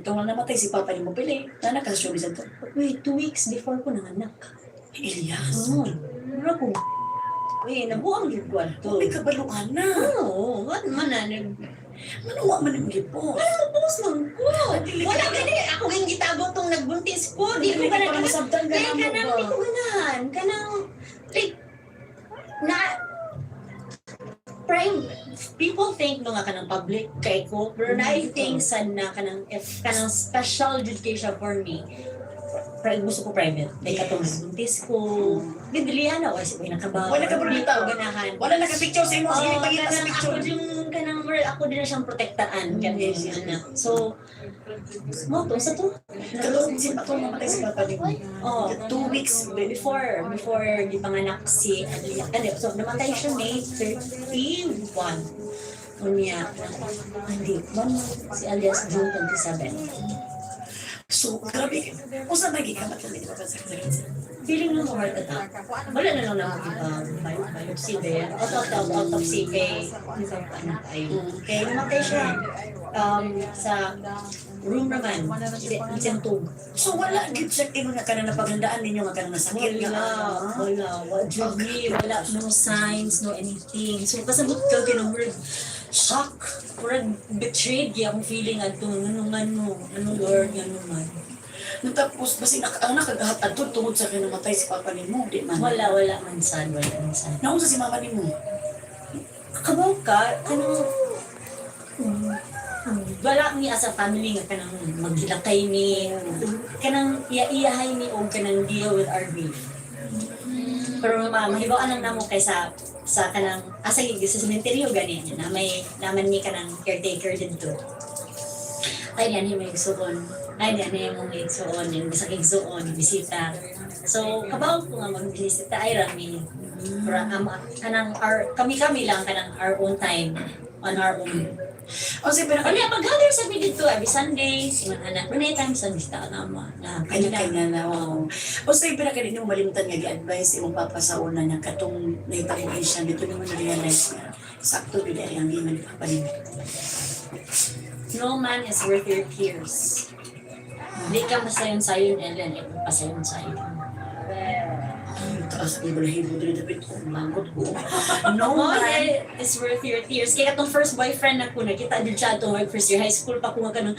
Ito nga namatay si Papa ni mo pili. Nanak ka sa showbiz ito. Wait, 2 weeks before ko nanganak. Elias. Oo. Pero ako, nabuang yung kwarto. May kabaluan na. Oo, what man na, Manuwa man ang gipos. tapos man ko. Dili Wala ka ka na, ako yung gitabo tong nagbuntis ko. Di ko Dili ka ka na, para masabtan ka kaya na mo kanang, ba? di ko ganahan. Kanang, like, people think no nga kanang public kay ko, pero I think sad na kanang, if kanang special education for me, gusto ko private. Like, katong nagbuntis ko, bidilihan na, wala siya nakabaw. Wala ka Hindi bitaw. ko ganahan. Wala naka-picture sa imo. Sige, pagkita sa Kanang picture. ako yung kanang ako din na siyang protektaan kaya yung anak. So, mo to sa to. Katong si Patong namatay si Papa ni mo. Oh, 2 weeks. before di panganak si Alia. So, namatay siya May 31. Unya, hindi, si Alias June 27. So, grabe. Usa ba gikamat lang ito pa sa kanila? Feeling ng heart attack. Wala na lang naman biopsy din. Autopsy kay kay namatay siya sa room naman. Isang tube. So, wala gid siya imo nga kanang napagandaan ninyo nga kanang nasakit nga. Wala, no signs, no anything. So, pasabot ka kinong shock. Murag betrayed yung feeling ato anong Lord, anong man. Tapos basi anak kagahatad to tungod sa kinamatay si Papa ni mo, di man. Wala man sad. Naunsa si Mama ni mo? Kabaw ka, wala ni as a family nga kanang maghilakay ni kanang iya-iyahay ni og kanang deal with our grief. Pero mahibawaan lang namo kaysa sa kanang asa sa sementeryo gani na may naman ni kanang caretaker dito. Ay yan may igsuon. Ay yan mo may igsuon, yung bisa igsuon, bisita. So kabaw ko nga magbisita ay rami. Pero kanang kami lang kanang our own time on our own. O si pero Ano pag-gather sa mi dito every Sunday, si mga anak, pero time sa bista na kanya-kanya na. O si pero kanino malimutan nga gi-advise imong papa sa una niya katong nahitabo siya dito naman na-realize nga sakto gid ay ang giman ni Papa ni mo. No man is worth your tears. Hindi ka masayon-sayon, Ellen, pasayon-sayon. Taas ang balahibo din dapat kung mangot ko. No No man. man is worth your tears. Kaya itong first boyfriend ako, nakita din siya itong first year high school pa kung ka nung,